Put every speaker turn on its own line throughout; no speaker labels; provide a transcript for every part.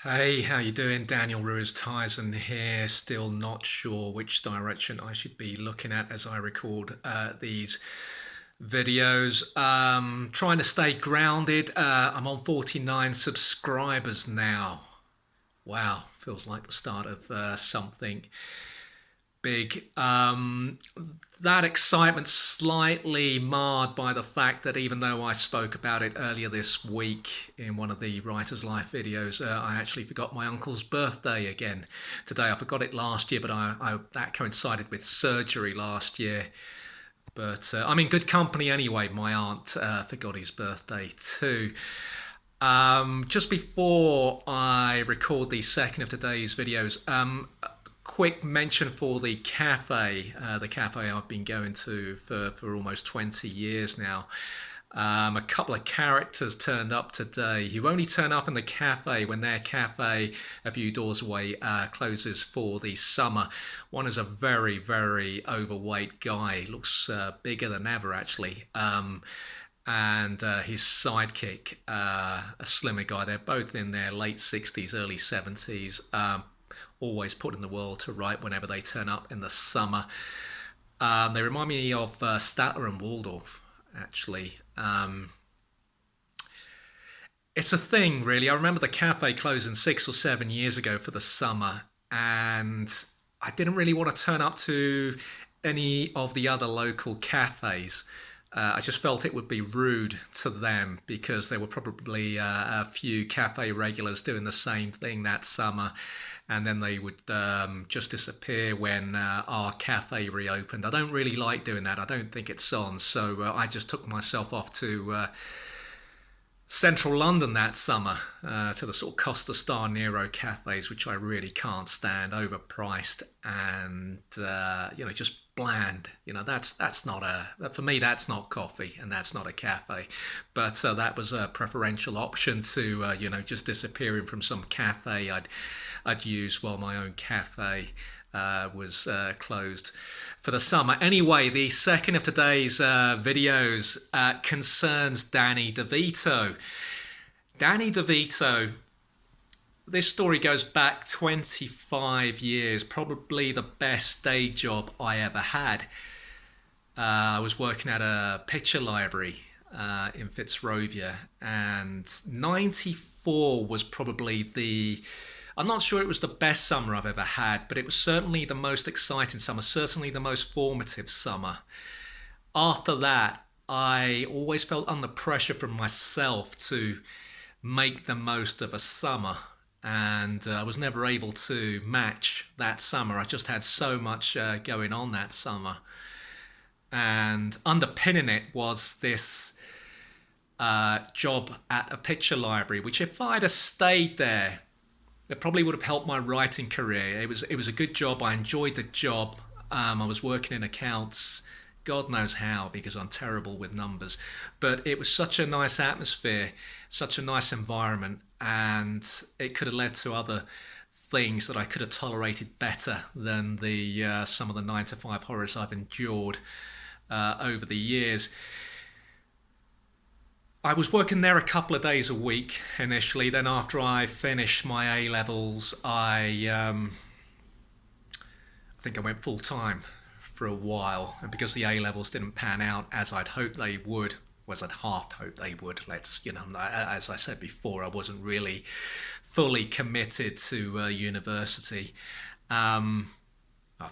Hey, how you doing? Daniel Ruiz Tyson here. Still not sure which direction I should be looking at as I record these videos. Trying to stay grounded. I'm on 49 subscribers now. Wow, feels like the start of something big. That excitement slightly marred by the fact that even though I spoke about it earlier this week in one of the Writer's Life videos, I actually forgot my uncle's birthday again today. I forgot it last year, but that coincided with surgery last year. But I'm in good company anyway. My aunt forgot his birthday too. Just before I record the second of today's videos, quick mention for the cafe I've been going to for almost 20 years now. A couple of characters turned up today who only turn up in the cafe when their cafe a few doors away closes for the summer. One is a very, very overweight guy, looks bigger than ever actually. And his sidekick, a slimmer guy. They're both in their late 60s, early 70s. Always putting the world to right whenever they turn up in the summer. They remind me of Statler and Waldorf, actually. It's a thing, really. I remember the cafe closing 6 or 7 years ago for the summer, and I didn't really want to turn up to any of the other local cafes. I just felt it would be rude to them because there were probably a few cafe regulars doing the same thing that summer, and then they would just disappear when our cafe reopened. I don't really like doing that. I don't think it's on, so I just took myself off to central London that summer to the sort of Costa Star Nero cafes, which I really can't stand, overpriced and just bland. That's not for me. That's not coffee, and that's not a cafe. But that was a preferential option to just disappearing from some cafe I'd use while my own cafe was closed for the summer. Anyway, the second of today's videos concerns Danny DeVito. Danny DeVito, this story goes back 25 years, probably the best day job I ever had. I was working at a picture library in Fitzrovia, and 94 was probably I'm not sure it was the best summer I've ever had, but it was certainly the most exciting summer, certainly the most formative summer. After that, I always felt under pressure from myself to make the most of a summer, and I was never able to match that summer. I just had so much going on that summer, and underpinning it was this job at a picture library, which if I'd have stayed there, it probably would have helped my writing career. It was a good job. I enjoyed the job. I was working in accounts, God knows how, because I'm terrible with numbers. But it was such a nice atmosphere, such a nice environment, and it could have led to other things that I could have tolerated better than the some of the 9 to 5 horrors I've endured over the years. I was working there a couple of days a week initially. Then after I finished my A levels, I think I went full time for a while, and because the A levels didn't pan out as I'd hoped they would, was I'd half hoped they would. As I said before, I wasn't really fully committed to university. I've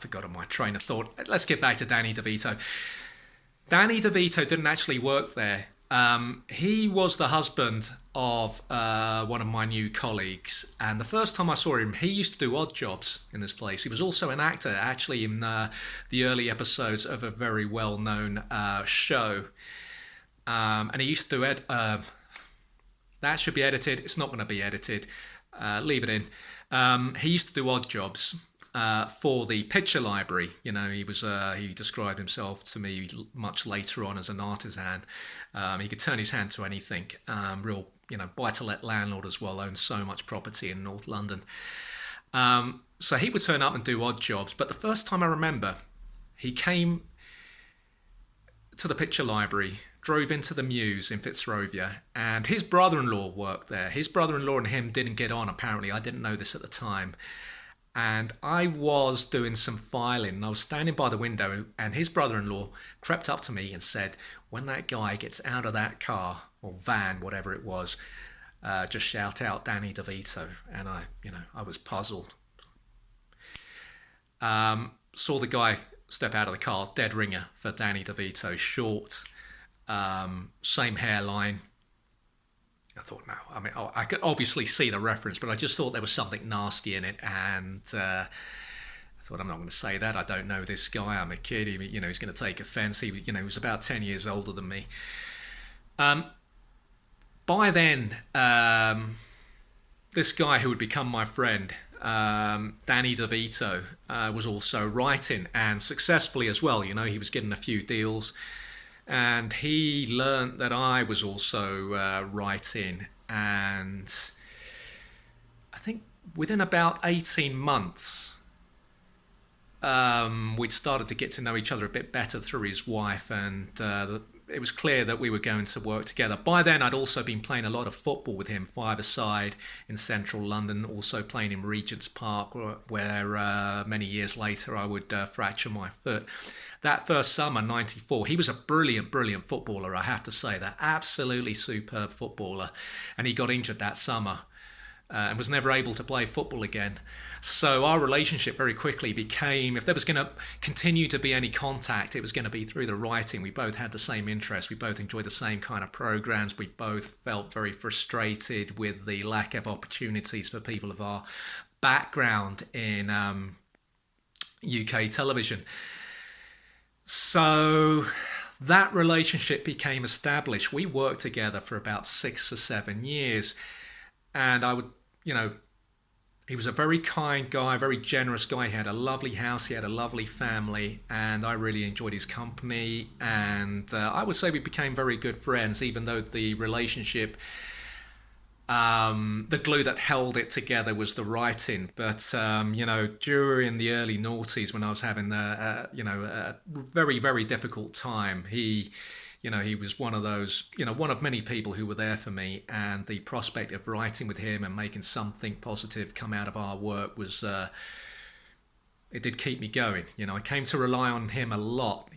forgotten my train of thought. Let's get back to Danny DeVito. Danny DeVito didn't actually work there. He was the husband of one of my new colleagues, and the first time I saw him, he used to do odd jobs in this place. He was also an actor, actually, in the early episodes of a very well-known show. And he used to do that should be edited. It's not going to be edited. Leave it in. He used to do odd jobs for the picture library. He described himself to me much later on as an artisan. He could turn his hand to anything. Real, buy-to-let landlord as well, owns so much property in North London. So he would turn up and do odd jobs. But the first time I remember, he came to the picture library drove into the Mews in Fitzrovia, and his brother-in-law worked there. His brother-in-law and him didn't get on, apparently. I didn't know this at the time. And I was doing some filing, and I was standing by the window, and his brother-in-law crept up to me and said, when that guy gets out of that car, or van, whatever it was, just shout out Danny DeVito. And I was puzzled. Saw the guy step out of the car, dead ringer for Danny DeVito, short, same hairline. I thought, no, I mean, I could obviously see the reference, but I just thought there was something nasty in it, and I thought, I'm not going to say that. I don't know this guy. I'm a kid. He's going to take offence. He was about 10 years older than me. By then, this guy who would become my friend, Danny DeVito, was also writing, and successfully as well. He was getting a few deals. And he learnt that I was also writing, and I think within about 18 months, we'd started to get to know each other a bit better through his wife, and it was clear that we were going to work together. By then, I'd also been playing a lot of football with him, five-a-side in central London, also playing in Regent's Park, where many years later I would fracture my foot. That first summer, 94, he was a brilliant, brilliant footballer, I have to say that. Absolutely superb footballer. And he got injured that summer and was never able to play football again. So our relationship very quickly became, if there was going to continue to be any contact, it was going to be through the writing. We both had the same interests. We both enjoyed the same kind of programs. We both felt very frustrated with the lack of opportunities for people of our background in UK television. So that relationship became established. We worked together for about 6 or 7 years. And I would, he was a very kind guy, very generous guy. He had a lovely house, he had a lovely family, and I really enjoyed his company. And I would say we became very good friends, even though the relationship, the glue that held it together was the writing. But, during the early noughties, when I was having a very, very difficult time, he was one of those, one of many people who were there for me, and the prospect of writing with him and making something positive come out of our work was, it did keep me going. I came to rely on him a lot,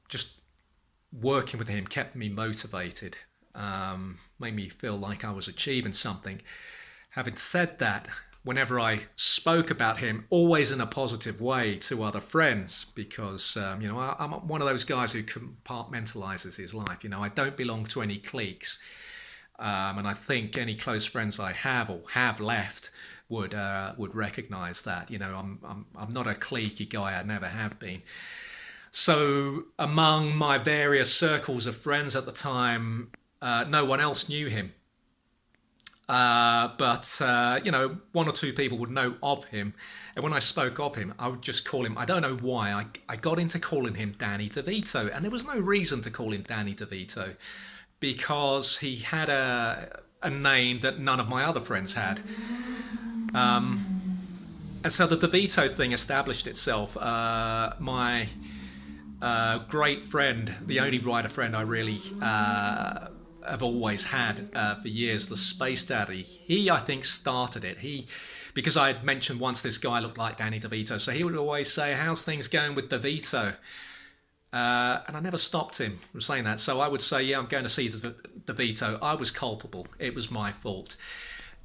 just working with him kept me motivated, made me feel like I was achieving something. Having said that, whenever I spoke about him, always in a positive way to other friends, because, I'm one of those guys who compartmentalizes his life. I don't belong to any cliques. And I think any close friends I have or have left would recognize that. I'm not a cliquey guy. I never have been. So among my various circles of friends at the time, no one else knew him. But one or two people would know of him. And when I spoke of him, I would just call him, I don't know why, I got into calling him Danny DeVito. And there was no reason to call him Danny DeVito, because he had a name that none of my other friends had. And so the DeVito thing established itself. My great friend, the only writer friend I really have always had for years, the Space Daddy, he, I think, started it. Because I had mentioned once this guy looked like Danny DeVito, so he would always say, how's things going with DeVito? And I never stopped him from saying that. So I would say, yeah, I'm going to see DeVito. I was culpable. It was my fault.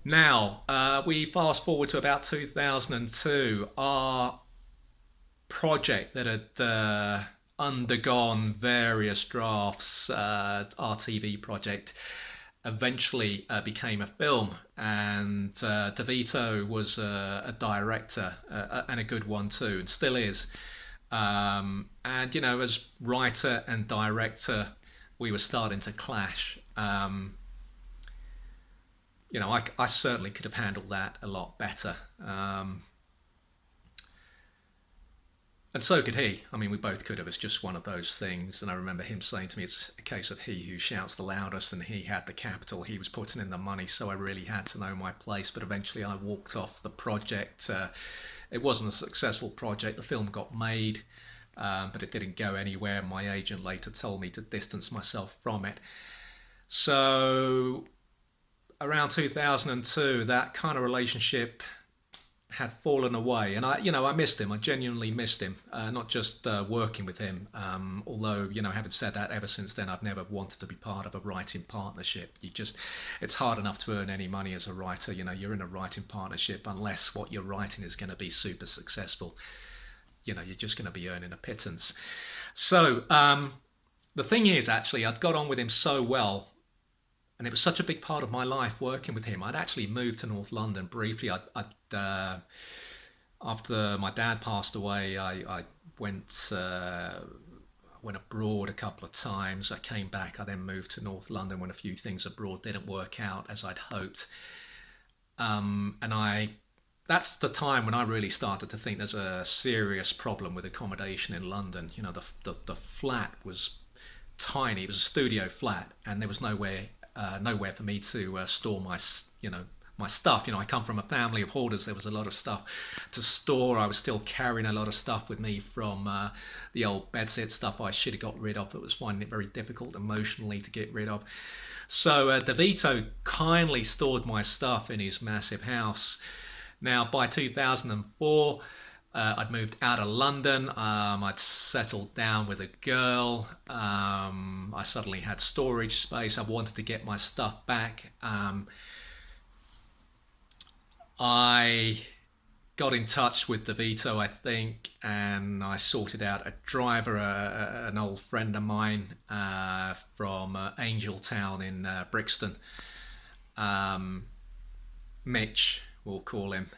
Now, we fast forward to about 2002. Our project that had undergone various drafts, our TV project, eventually became a film. And DeVito was a director, and a good one too, and still is. And, as writer and director, we were starting to clash. I certainly could have handled that a lot better. And so could he. I mean, we both could have. It's just one of those things. And I remember him saying to me, it's a case of he who shouts the loudest, and he had the capital. He was putting in the money, so I really had to know my place. But eventually I walked off the project. It wasn't a successful project. The film got made, but it didn't go anywhere. My agent later told me to distance myself from it. So around 2002, that kind of relationship had fallen away, and I missed him. I genuinely missed him. Not just working with him, although having said that, ever since then I've never wanted to be part of a writing partnership. It's hard enough to earn any money as a writer. You're in a writing partnership unless what you're writing is going to be super successful. You're just going to be earning a pittance. So the thing is, actually, I'd got on with him so well. And it was such a big part of my life working with him. I'd actually moved to North London briefly. After my dad passed away, I went abroad a couple of times. I came back. I then moved to North London when a few things abroad didn't work out as I'd hoped. That's the time when I really started to think there's a serious problem with accommodation in London. The flat was tiny. It was a studio flat, and there was nowhere for me to store my stuff. I come from a family of hoarders. There was a lot of stuff to store. I was still carrying a lot of stuff with me from the old bedsit stuff I should have got rid of. It was finding it very difficult emotionally to get rid of. So DeVito kindly stored my stuff in his massive house. Now, by 2004, I'd moved out of London. I'd settled down with a girl. I suddenly had storage space. I wanted to get my stuff back. I got in touch with DeVito, I think, and I sorted out a driver, an old friend of mine from Angeltown in Brixton. Mitch, we'll call him.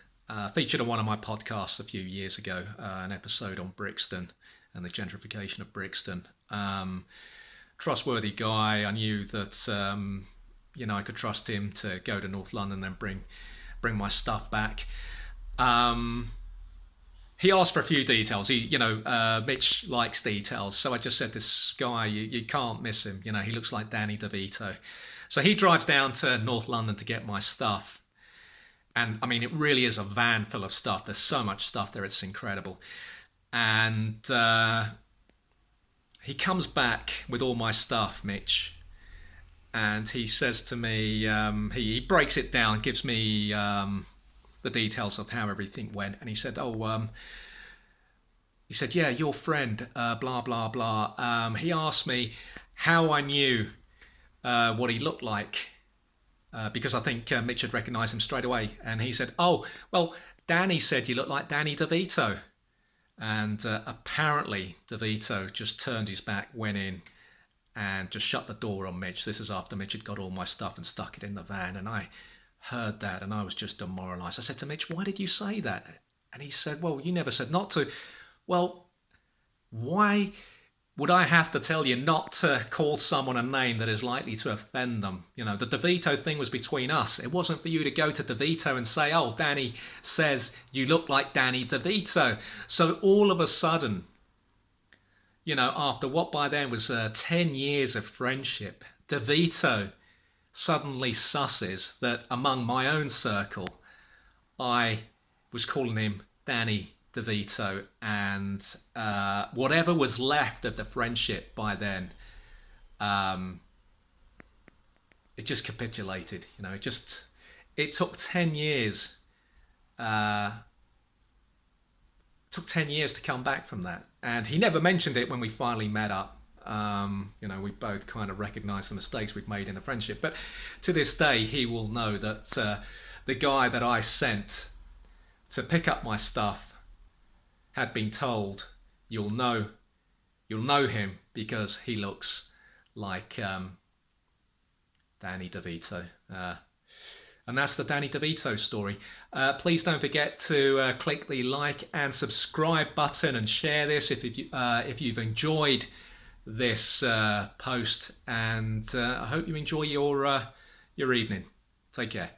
Featured on one of my podcasts a few years ago, an episode on Brixton and the gentrification of Brixton. Trustworthy guy. I knew that I could trust him to go to North London and bring my stuff back. He asked for a few details. Mitch likes details, so I just said, this guy, you can't miss him. He looks like Danny DeVito. So he drives down to North London to get my stuff. And I mean, it really is a van full of stuff. There's so much stuff there, it's incredible. And he comes back with all my stuff, Mitch. And he says to me, he breaks it down, gives me the details of how everything went. And he said, yeah, your friend, blah, blah, blah. He asked me how I knew what he looked like. Because I think Mitch had recognised him straight away. And he said, oh, well, Danny said you look like Danny DeVito. And apparently DeVito just turned his back, went in, and just shut the door on Mitch. This is after Mitch had got all my stuff and stuck it in the van. And I heard that and I was just demoralised. I said to Mitch, why did you say that? And he said, well, you never said not to. Well, why would I have to tell you not to call someone a name that is likely to offend them? The DeVito thing was between us. It wasn't for you to go to DeVito and say, oh, Danny says you look like Danny DeVito. So all of a sudden, after what by then was 10 years of friendship, DeVito suddenly susses that among my own circle, I was calling him Danny DeVito, and whatever was left of the friendship by then, it just capitulated. It took 10 years. Took 10 years to come back from that, and he never mentioned it when we finally met up. We both kind of recognised the mistakes we'd made in the friendship, but to this day he will know that the guy that I sent to pick up my stuff had been told, you'll know him because he looks like Danny DeVito. And that's the Danny DeVito story. Please don't forget to click the like and subscribe button and share this if you've enjoyed this post. And I hope you enjoy your evening. Take care.